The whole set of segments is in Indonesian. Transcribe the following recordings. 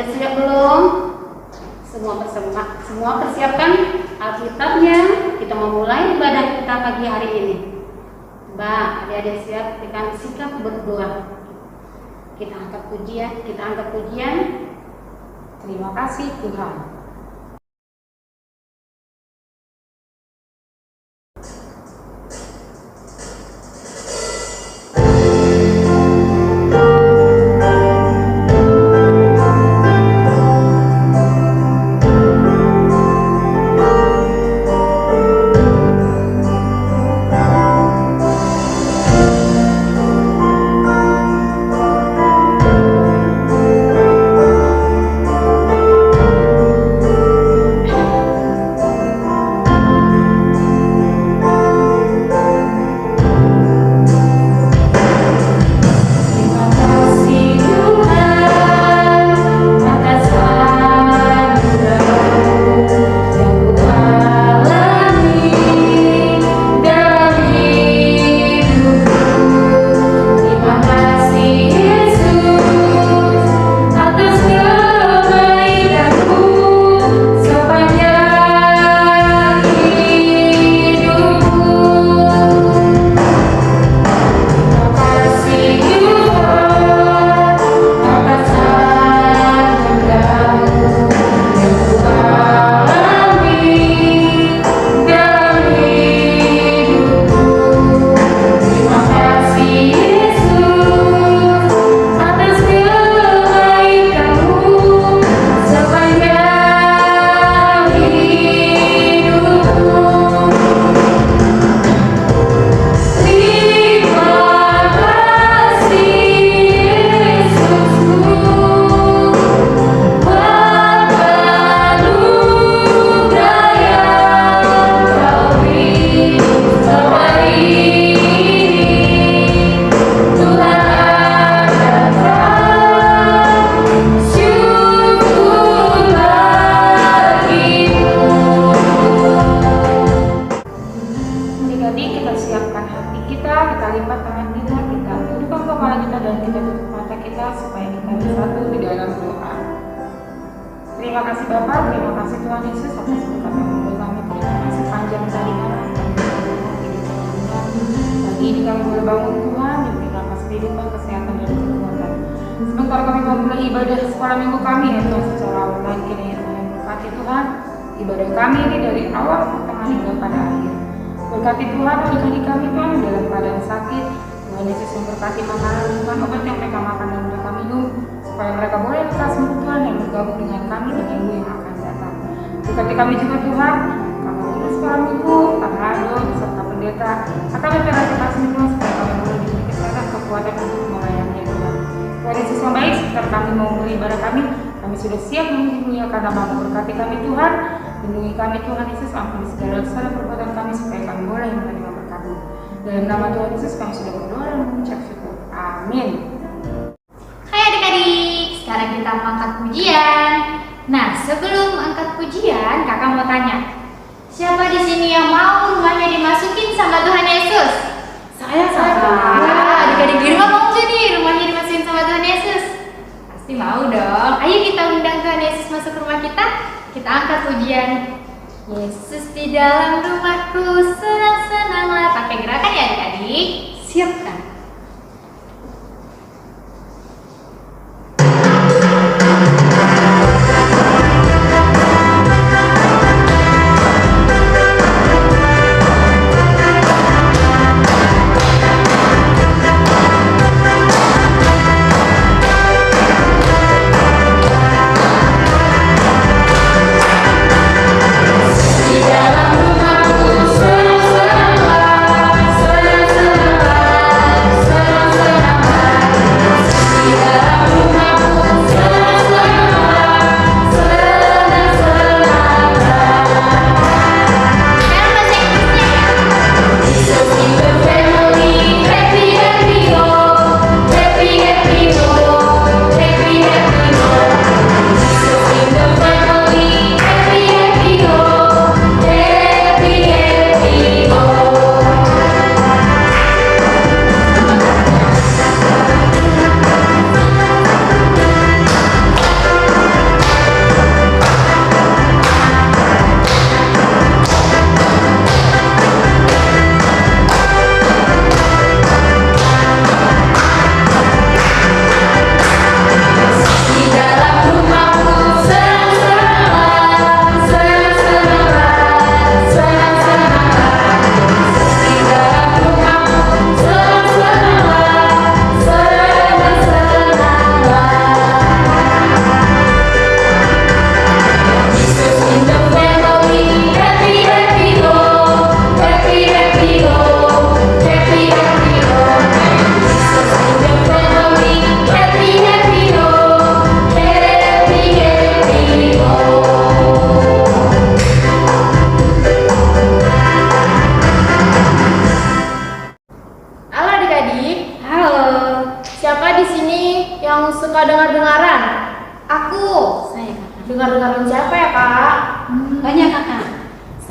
sudah siap belum? Semua persiapkan Alkitabnya. Kita memulai ibadah kita pagi hari ini. Coba adik-adik siap dengan sikap berdoa. Kita angkat pujian. Terima kasih Tuhan. Terima kasih Bapak, terima kasih Tuhan Yesus atas berkat yang memberi kami. Terima kasih panjang dari malam pagi ini kami boleh bangun Tuhan, diberi nafas kehidupan, kesehatan dan kekuatan. Sebentar kami memulai ibadah sekolah minggu kami ya Tuhan secara online. Kiranya Tuhan berkati Tuhan ibadah kami ini dari awal pertengahan hingga pada akhir. Berkati Tuhan adik-adik kami Tuhan yang dalam keadaan sakit. Tuhan Yesus memberkati makanan Tuhan, obat yang mereka makan dan mereka minum, supaya mereka boleh lekas sembuh Tuhan dan bergabung dengan kami di minggu yang akan datang. Berkati kami juga Tuhan, kami urus sekolah minggu, Pak Rado, beserta pendeta, akan memperhatikan kasih Tuhan supaya kami boleh diberi kesehatan kekuatan untuk melayani Tuhan. Tuhan Yesus yang baik, sekitar kami mau mulai ibadah kami sudah siap memuliakan nama-Mu. Berkati kami Tuhan, lindungi kami Tuhan Yesus, ampuni segala dosa dan perbuatan kami supaya kami boleh menerima berkat-Mu. Dalam nama Tuhan Yesus kami sudah berdoa dan mengucap syukur. Amin. Hai adik-adik, sekarang kita angkat pujian. Nah, sebelum angkat pujian, kakak mau tanya, siapa di sini yang mau rumahnya dimasukin sama Tuhan Yesus? Saya. Adik-adik di rumah mau nggak nih rumahnya dimasukin sama Tuhan Yesus? Pasti mau dong. Ayo kita undang Tuhan Yesus masuk ke rumah kita. Kita angkat pujian. Yesus di dalam rumahku, senang-senanglah. Pakai gerakan ya adik-adik. Siap kan? Di dalam rumahku, senang-senanglah, senang-senanglah.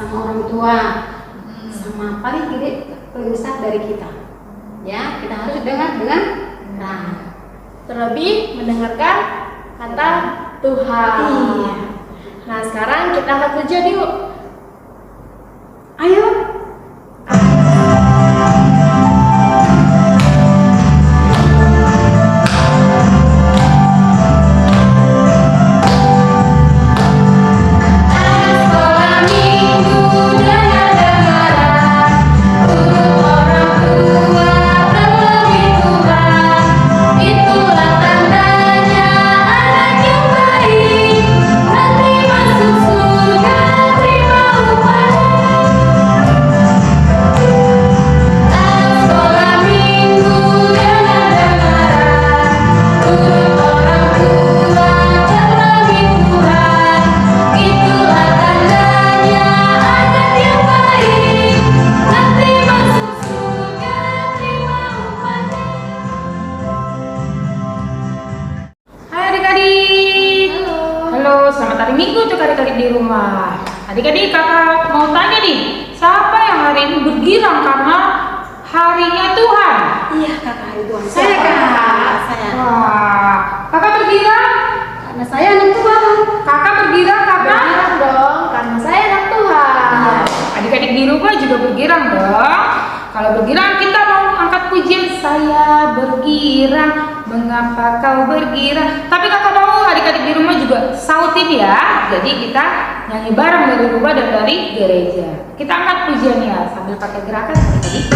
sama orang tua, sama paling besar dari kita. Ya, kita harus dengar dengan terlebih mendengarkan kata Tuhan. Iya. Nah, sekarang kita akan pujian yuk. Ayo. Adik-adik, kakak mau tanya nih, siapa yang hari ini bergirang karena harinya Tuhan? Iya, kakak Ridwan. Saya, Kak. Saya. Wah, kakak bergirang? Karena saya anak Tuhan. Kakak bergirang karena? Bergirang dong, karena saya anak Tuhan. Iya. Adik-adik di rumah juga bergirang dong. Kalau bergirang kita mau angkat pujian, saya bergirang, mengapa kau bergirang? Tapi kakak mau adik-adik di rumah juga sautin ya. Jadi kita nyanyi bareng dari rumah dan dari gereja. Kita angkat pujiannya sambil pakai gerakan adik-adik.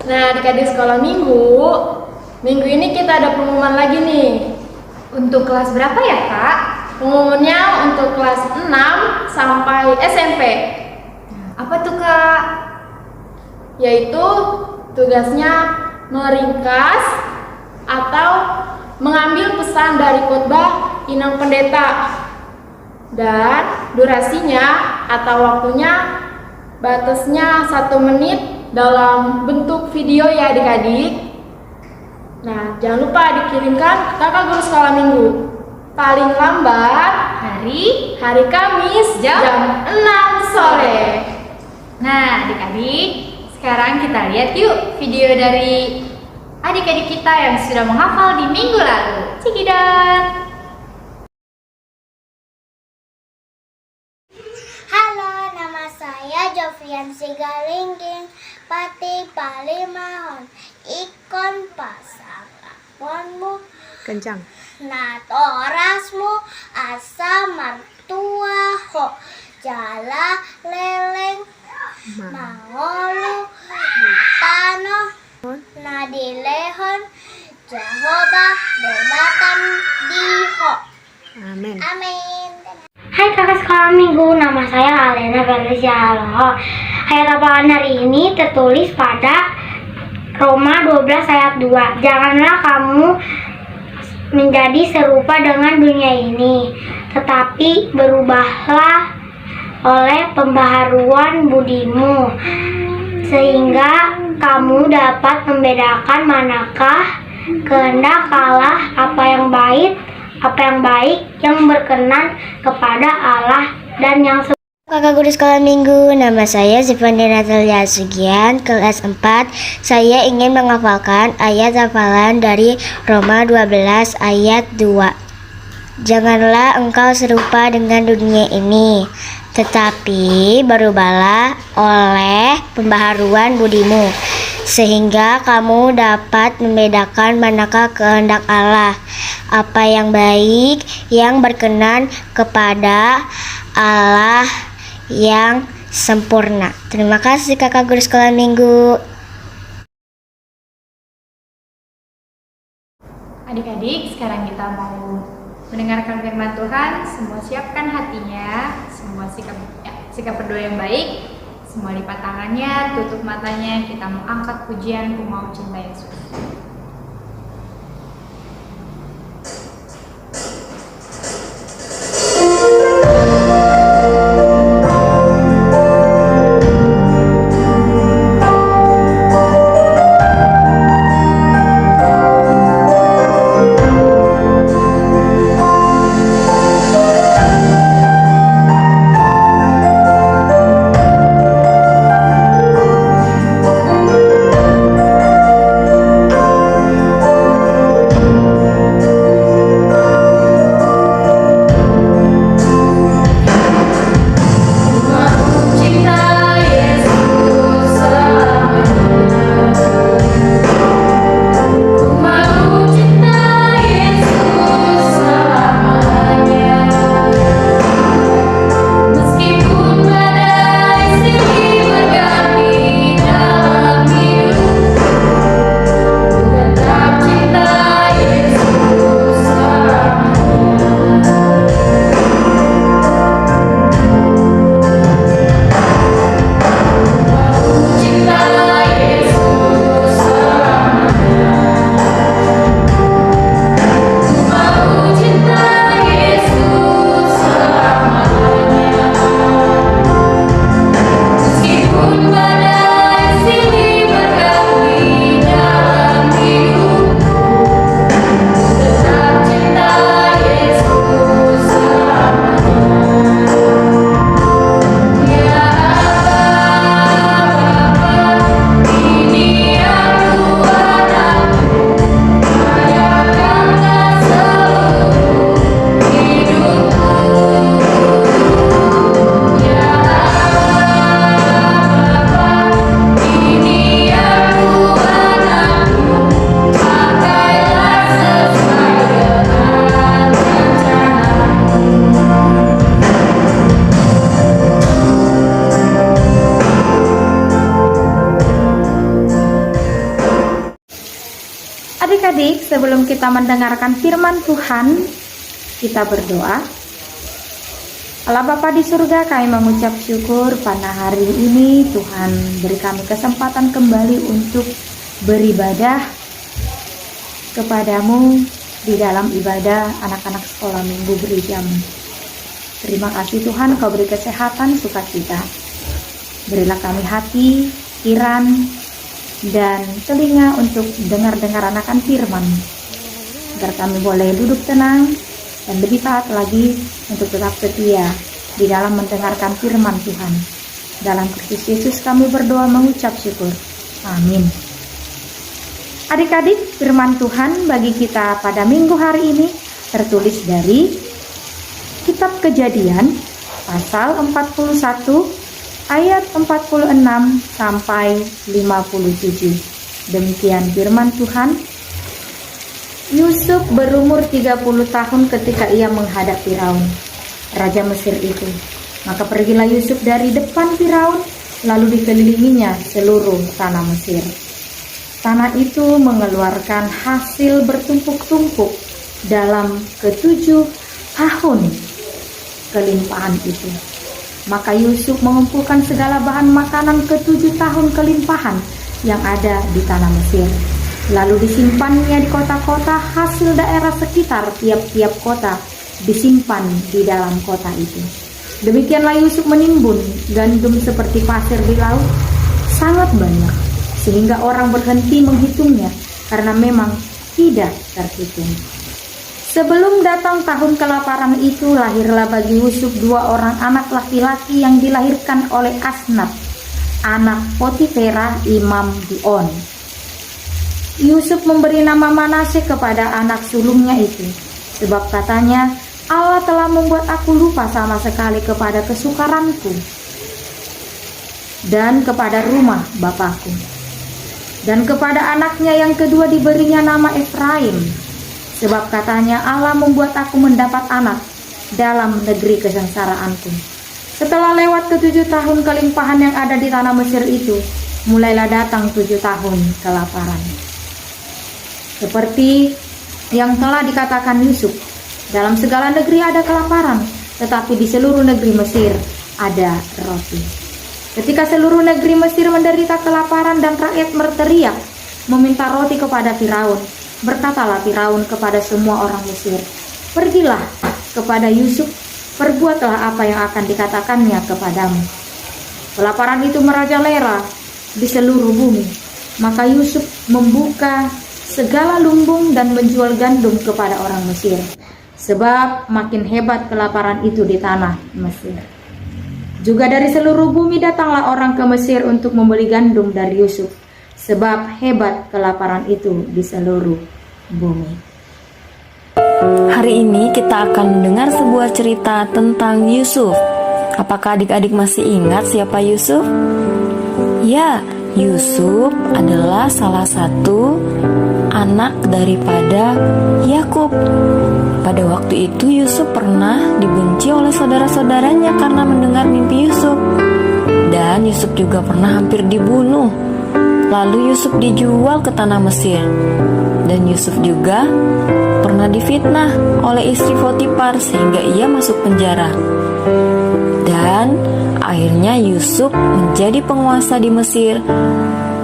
Adik-adik sekolah minggu ini kita ada pengumuman lagi nih. Untuk kelas berapa ya, Kak? Pengumumannya untuk kelas 6 sampai SMP. Apa tuh, Kak? Yaitu tugasnya meringkas atau mengambil pesan dari khotbah inang pendeta. Dan durasinya atau waktunya batasnya 1 menit dalam bentuk video ya adik-adik. Nah, jangan lupa dikirimkan kakak guru sekolah minggu paling lambat hari Kamis jam 6 sore. Nah, adik-adik, sekarang kita lihat yuk video dari adik-adik kita yang sudah menghafal di minggu lalu. Cikidot. Halo, nama saya Jovian Sigalingging Pati Palimahon Ikon pasang laponmu kencang. Natorasmu asa martua ho jala leleng mangolu butano nadilehon Jehovah berbatan diho. Amin. Amin. Hai kakak sekolah minggu, nama saya Alena Felicia. Halo. Ayat hafalan hari ini tertulis pada Roma 12 ayat 2. Janganlah kamu menjadi serupa dengan dunia ini, tetapi berubahlah oleh pembaharuan budimu, sehingga kamu dapat membedakan manakah kehendak Allah, apa yang baik yang berkenan kepada Allah dan yang Kakak Guru Sekolah Minggu, nama saya Zivani Natalia Sugian, kelas 4. Saya ingin menghafalkan ayat hafalan dari Roma 12 ayat 2. Janganlah engkau serupa dengan dunia ini, tetapi berubahlah oleh pembaharuan budimu, sehingga kamu dapat membedakan manakah kehendak Allah, apa yang baik, yang berkenan kepada Allah yang sempurna. Terima kasih Kakak Guru Sekolah Minggu. Adik-adik, sekarang kita mau mendengarkan firman Tuhan. Semua siapkan hatinya, semua sikap berdoa yang baik, semua lipat tangannya, tutup matanya. Kita mau angkat pujian Ku Mau Cinta Yesus. Adik-adik, sebelum kita mendengarkan firman Tuhan, kita berdoa. Allah Bapa di surga, kami mengucap syukur pada hari ini Tuhan beri kami kesempatan kembali untuk beribadah kepadamu di dalam ibadah anak-anak sekolah minggu berijamu. Terima kasih Tuhan, Kau beri kesehatan, sukacita. Berilah kami hati, pikiran, dan telinga untuk dengar-dengar akan firman, agar kami boleh duduk tenang dan lebih taat lagi untuk tetap setia di dalam mendengarkan firman Tuhan. Dalam Kristus Yesus kami berdoa mengucap syukur. Amin. Adik-adik, firman Tuhan bagi kita pada minggu hari ini tertulis dari Kitab Kejadian pasal 41 ayat 46 sampai 57. Demikian firman Tuhan. Yusuf berumur 30 tahun ketika ia menghadap Firaun, raja Mesir itu. Maka pergilah Yusuf dari depan Firaun, lalu dikelilinginya seluruh tanah Mesir. Tanah itu mengeluarkan hasil bertumpuk-tumpuk dalam ke-7 tahun kelimpahan itu. Maka Yusuf mengumpulkan segala bahan makanan ke-7 tahun kelimpahan yang ada di tanah Mesir. Lalu disimpannya di kota-kota hasil daerah sekitar tiap-tiap kota disimpan di dalam kota itu. Demikianlah Yusuf menimbun gandum seperti pasir di laut, sangat banyak, sehingga orang berhenti menghitungnya karena memang tidak terhitung. Sebelum datang tahun kelaparan itu, lahirlah bagi Yusuf 2 orang anak laki-laki yang dilahirkan oleh Asnat, anak Potifera, imam di On. Yusuf memberi nama Manasye kepada anak sulungnya itu, sebab katanya, Allah telah membuat aku lupa sama sekali kepada kesukaranku dan kepada rumah bapakku. Dan kepada anaknya yang kedua diberinya nama Efraim, sebab katanya, Allah membuat aku mendapat anak dalam negeri kesengsaraanku. Setelah lewat ke-7 tahun kelimpahan yang ada di tanah Mesir itu, mulailah datang 7 tahun kelaparan. Seperti yang telah dikatakan Yusuf, dalam segala negeri ada kelaparan, tetapi di seluruh negeri Mesir ada roti. Ketika seluruh negeri Mesir menderita kelaparan dan rakyat berteriak meminta roti kepada Firaun, berkatalah Firaun kepada semua orang Mesir, pergilah kepada Yusuf, perbuatlah apa yang akan dikatakannya kepadamu. Kelaparan itu merajalela di seluruh bumi. Maka Yusuf membuka segala lumbung dan menjual gandum kepada orang Mesir, sebab makin hebat kelaparan itu di tanah Mesir. Juga dari seluruh bumi datanglah orang ke Mesir untuk membeli gandum dari Yusuf, sebab hebat kelaparan itu di seluruh bumi. Hari ini kita akan mendengar sebuah cerita tentang Yusuf. Apakah adik-adik masih ingat siapa Yusuf? Ya, Yusuf adalah salah satu anak daripada Yakub. Pada waktu itu Yusuf pernah dibenci oleh saudara-saudaranya karena mendengar mimpi Yusuf. Dan Yusuf juga pernah hampir dibunuh. Lalu Yusuf dijual ke tanah Mesir. Dan Yusuf juga pernah difitnah oleh istri Potifar sehingga ia masuk penjara. Dan akhirnya Yusuf menjadi penguasa di Mesir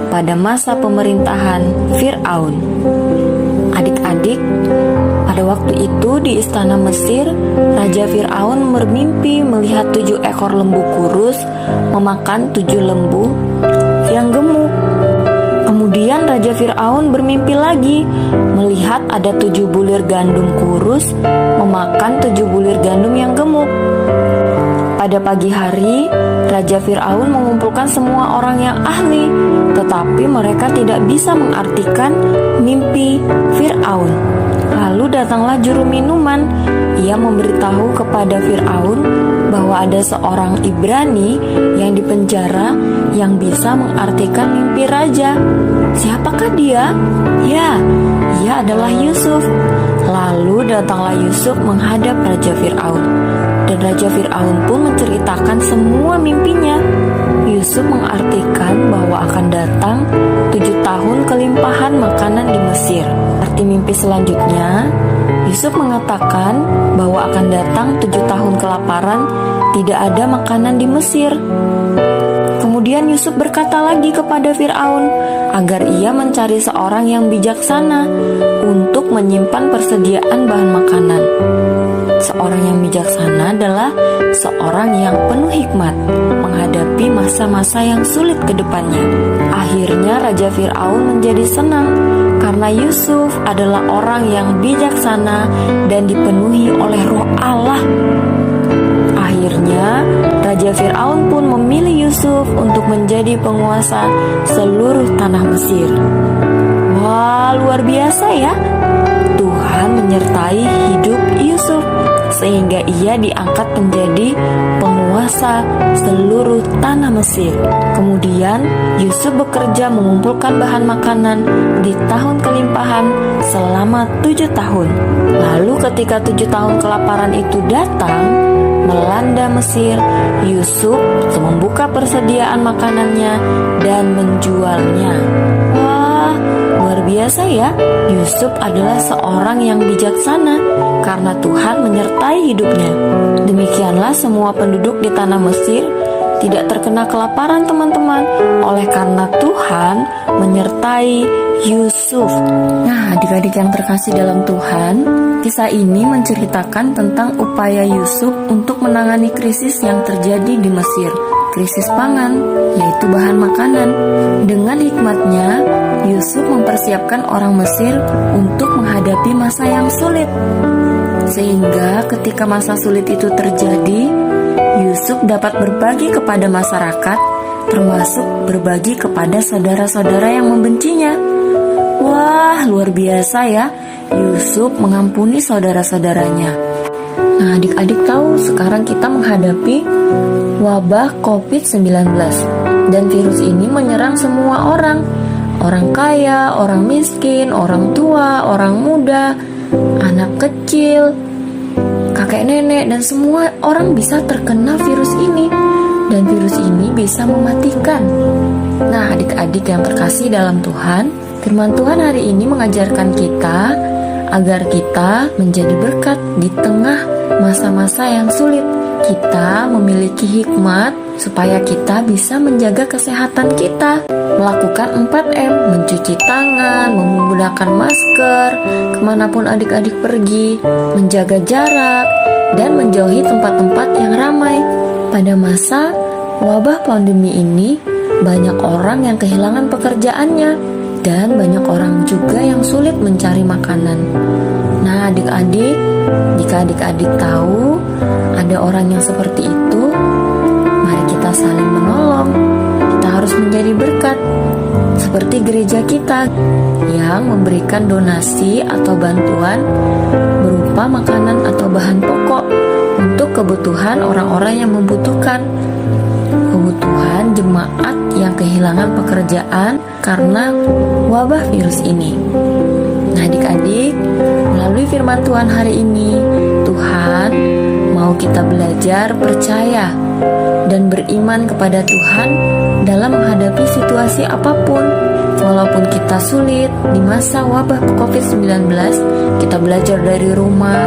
pada masa pemerintahan Fir'aun. Adik-adik, pada waktu itu di istana Mesir, Raja Fir'aun bermimpi melihat 7 ekor lembu kurus memakan 7 lembu yang gemuk. Kemudian Raja Fir'aun bermimpi lagi melihat ada 7 bulir gandum kurus memakan 7 bulir gandum yang gemuk. Pada pagi hari, Raja Fir'aun mengumpulkan semua orang yang ahli, tetapi mereka tidak bisa mengartikan mimpi Fir'aun. Lalu datanglah juru minuman. Ia memberitahu kepada Fir'aun bahwa ada seorang Ibrani yang dipenjara yang bisa mengartikan mimpi raja. Siapakah dia? Ya, ia adalah Yusuf. Lalu datanglah Yusuf menghadap Raja Fir'aun. Dan Raja Fir'aun pun menceritakan semua mimpinya. Yusuf mengartikan bahwa akan datang 7 tahun kelimpahan makanan di Mesir. Arti mimpi selanjutnya, Yusuf mengatakan bahwa akan datang 7 tahun kelaparan, tidak ada makanan di Mesir. Kemudian Yusuf berkata lagi kepada Fir'aun agar ia mencari seorang yang bijaksana untuk menyimpan persediaan bahan makanan. Seorang yang bijaksana adalah seorang yang penuh hikmat menghadapi masa-masa yang sulit ke depannya. Akhirnya Raja Fir'aun menjadi senang karena Yusuf adalah orang yang bijaksana dan dipenuhi oleh Roh Allah. Akhirnya Raja Fir'aun pun memilih Yusuf untuk menjadi penguasa seluruh tanah Mesir. Wah, luar biasa ya. Tuhan menyertai hidup Yusuf sehingga ia diangkat menjadi penguasa seluruh tanah Mesir. Kemudian Yusuf bekerja mengumpulkan bahan makanan di tahun kelimpahan selama 7 tahun. Lalu ketika 7 tahun kelaparan itu datang melanda Mesir, Yusuf membuka persediaan makanannya dan menjualnya. Wah, luar biasa ya. Yusuf adalah seorang yang bijaksana karena Tuhan menyertai hidupnya. Demikianlah semua penduduk di tanah Mesir tidak terkena kelaparan, teman-teman, oleh karena Tuhan menyertai Yusuf. Nah, adik-adik yang terkasih dalam Tuhan, kisah ini menceritakan tentang upaya Yusuf untuk menangani krisis yang terjadi di Mesir, krisis pangan, yaitu bahan makanan. Dengan hikmatnya, Yusuf mempersiapkan orang Mesir untuk menghadapi masa yang sulit. Sehingga ketika masa sulit itu terjadi, Yusuf dapat berbagi kepada masyarakat, termasuk berbagi kepada saudara-saudara yang membencinya. Wah, luar biasa ya, Yusuf mengampuni saudara-saudaranya. Nah, adik-adik tahu sekarang kita menghadapi wabah COVID-19 dan virus ini menyerang semua orang. Orang kaya, orang miskin, orang tua, orang muda, anak kecil, kakek nenek, dan semua orang bisa terkena virus ini. Dan virus ini bisa mematikan. Nah, adik-adik yang terkasih dalam Tuhan, firman Tuhan hari ini mengajarkan kita agar kita menjadi berkat di tengah masa-masa yang sulit. Kita memiliki hikmat supaya kita bisa menjaga kesehatan kita, melakukan 4M, mencuci tangan, menggunakan masker, kemanapun adik-adik pergi, menjaga jarak, dan menjauhi tempat-tempat yang ramai. Pada masa wabah pandemi ini, banyak orang yang kehilangan pekerjaannya, dan banyak orang juga yang sulit mencari makanan. Nah, adik-adik, jika adik-adik tahu ada orang yang seperti itu, mari kita saling menolong. Kita harus menjadi berkat, seperti gereja kita yang memberikan donasi atau bantuan berupa makanan atau bahan pokok untuk kebutuhan orang-orang yang membutuhkan, kebutuhan jemaat yang kehilangan pekerjaan karena wabah virus ini. Nah, adik-adik, melalui firman Tuhan hari ini, Tuhan mau kita belajar percaya dan beriman kepada Tuhan dalam menghadapi situasi apapun. Walaupun kita sulit di masa wabah COVID-19, kita belajar dari rumah,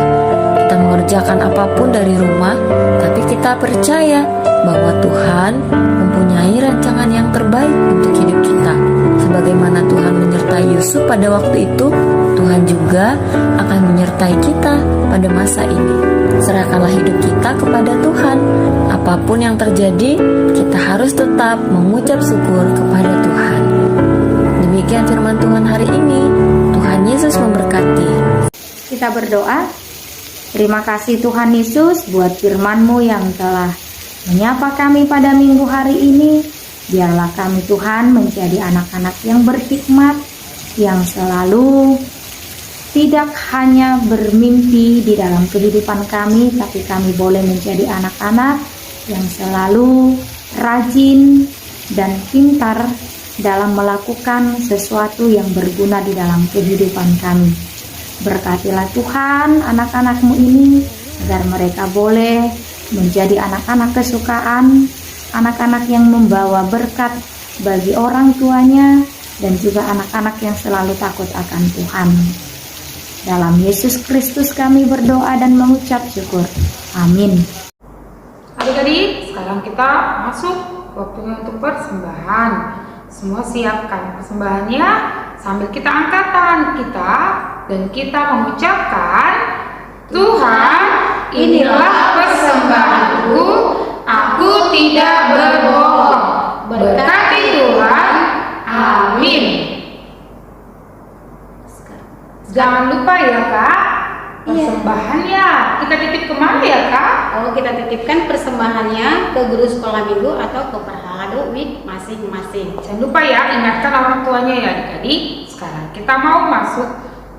kita mengerjakan apapun dari rumah, tapi kita percaya bahwa Tuhan mempunyai rancangan yang terbaik untuk hidup kita. Sebagaimana Tuhan menyertai Yusuf pada waktu itu, Tuhan juga akan menyertai kita pada masa ini. Serahkanlah hidup kita kepada Tuhan. Apapun yang terjadi, kita harus tetap mengucap syukur kepada Tuhan. Demikian firman Tuhan hari ini. Tuhan Yesus memberkati. Kita berdoa. Terima kasih Tuhan Yesus buat firman-Mu yang telah menyapa kami pada minggu hari ini. Biarlah kami Tuhan menjadi anak-anak yang berhikmat, yang selalu tidak hanya bermimpi di dalam kehidupan kami, tapi kami boleh menjadi anak-anak yang selalu rajin dan pintar dalam melakukan sesuatu yang berguna di dalam kehidupan kami. Berkatilah Tuhan anak-anak-Mu ini, agar mereka boleh menjadi anak-anak kesukaan, anak-anak yang membawa berkat bagi orang tuanya, dan juga anak-anak yang selalu takut akan Tuhan. Dalam Yesus Kristus kami berdoa dan mengucap syukur. Amin. Adik-adik, sekarang kita masuk waktunya untuk persembahan. Semua siapkan persembahannya sambil kita angkat tangan kita dan kita mengucapkan, Tuhan, inilah persembahanku, aku tidak berbohong. Berkati Tuhan. Amin. Jangan lupa ya Kak, persembahannya kita titip kemana ya Kak? Oh, kita titipkan persembahannya ke guru sekolah minggu atau ke Perhalado Week masing-masing. Jangan lupa ya, ingatkan orang tuanya ya adik-adik. Sekarang kita mau masuk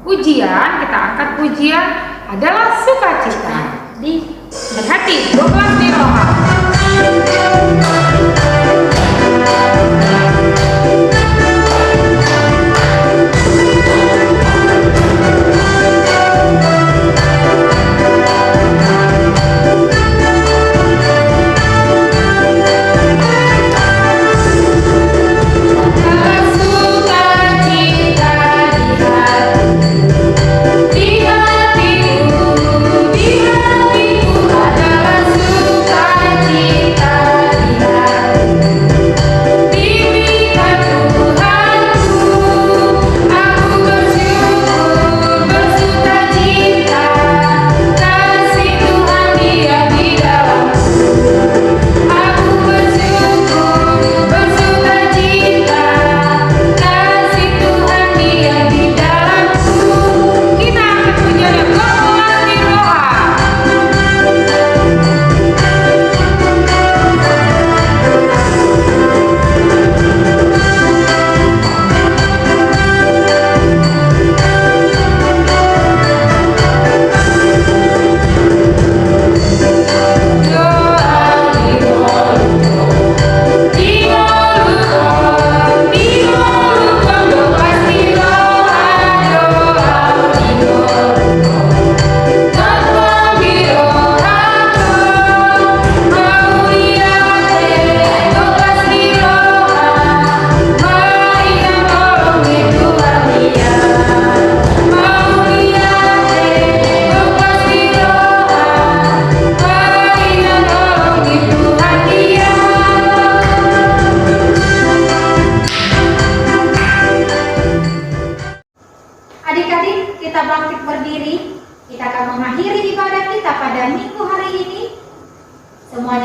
ujian. Kita angkat ujian adalah sukacita. Berhati 12 di rohani. Di hatiku adalah suka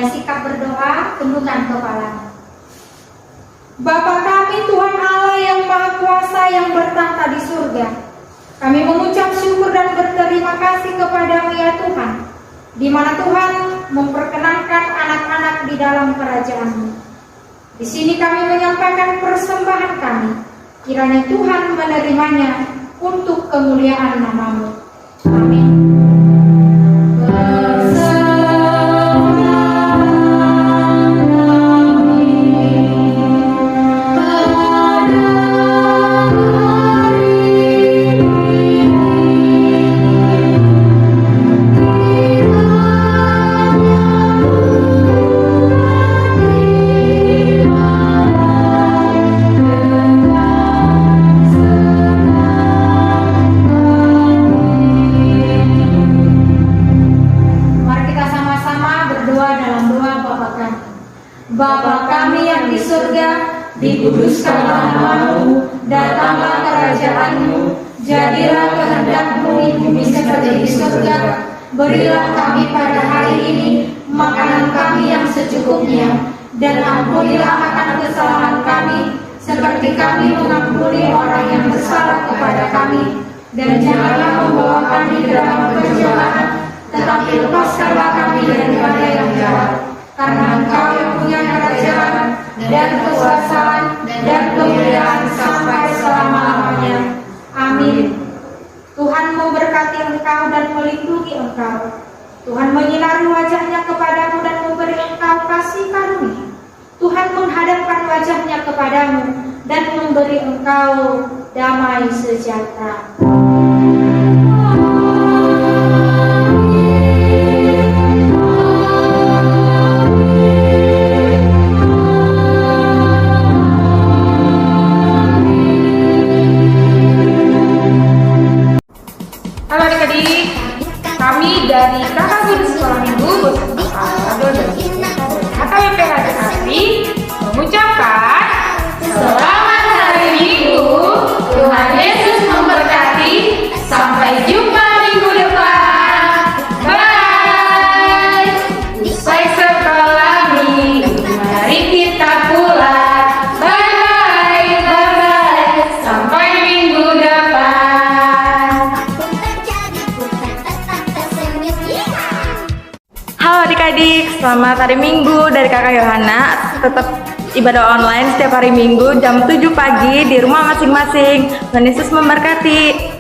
Mulai sikap berdoa, tundukkan kepala. Bapa kami Tuhan Allah yang Maha Kuasa yang bertahta di surga, kami mengucap syukur dan berterima kasih kepadamu ya Tuhan, di mana Tuhan memperkenankan anak-anak di dalam kerajaan-Mu. Di sini kami menyampaikan persembahan kami, kiranya Tuhan menerimanya untuk kemuliaan nama-Mu. Amin. Bapa kami yang di surga, dikuduskanlah namamu, datanglah kerajaan-Mu, jadilah kehendak-Mu di bumi seperti di surga. Berilah kami pada hari ini makanan kami yang secukupnya, dan ampunilah akan kesalahan kami, seperti kami mengampuni orang yang bersalah kepada kami. Dan janganlah membawa kami ke dalam pencobaan, tetapi lepaskanlah kami daripada yang jahat. Karena Engkau yang punya kerajaan dan kekuasaan dan kemuliaan sampai selama-lamanya. Amin. Tuhan memberkati engkau dan melindungi engkau. Tuhan menyinari wajahnya kepadamu dan memberi engkau kasih karunia. Tuhan menghadapkan wajahnya kepadamu dan memberi engkau damai sejahtera. Halo adik-adik, kami dari Kakak Guru Sekolah Minggu beserta Aldo dan KKWP Raja Asri mengucapkan Selamat Hari Minggu, Tuhan Yesus memberkati, sampai jumpa minggu depan. Bye. Usai sekolah minggu, mari kita pulang. Bye bye, sampai minggu depan. Halo adik-adik, selamat hari Minggu dari Kakak Yohana. Tetap ibadah online setiap hari Minggu jam 7 pagi di rumah masing-masing. Tuhan Yesus memberkati.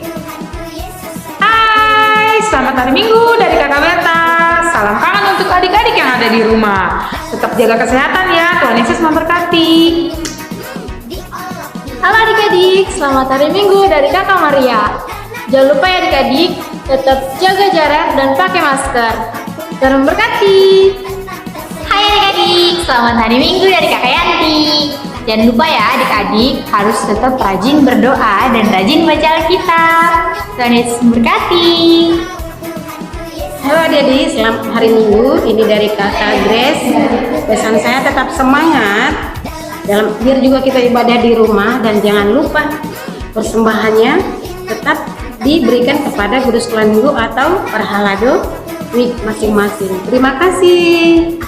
Hai, selamat hari Minggu dari Kakak Berta. Salam kangen untuk adik-adik yang ada di rumah. Tetap jaga kesehatan ya, Tuhan Yesus memberkati. Halo adik-adik, selamat hari Minggu dari Kakak Maria. Jangan lupa ya adik-adik, tetap jaga jarak dan pakai masker. Tuhan memberkati. Hai adik-adik, selamat hari Minggu dari Kakak Yanti. Jangan lupa ya adik-adik, harus tetap rajin berdoa dan rajin baca Alkitab. Tuhan Yesus memberkati. Halo adik-adik, selamat hari Minggu. Ini dari Kakak Grace. Pesan saya tetap semangat. Biar juga kita ibadah di rumah, dan jangan lupa persembahannya tetap diberikan kepada guru sekolah minggu atau perhalado masing-masing. Terima kasih.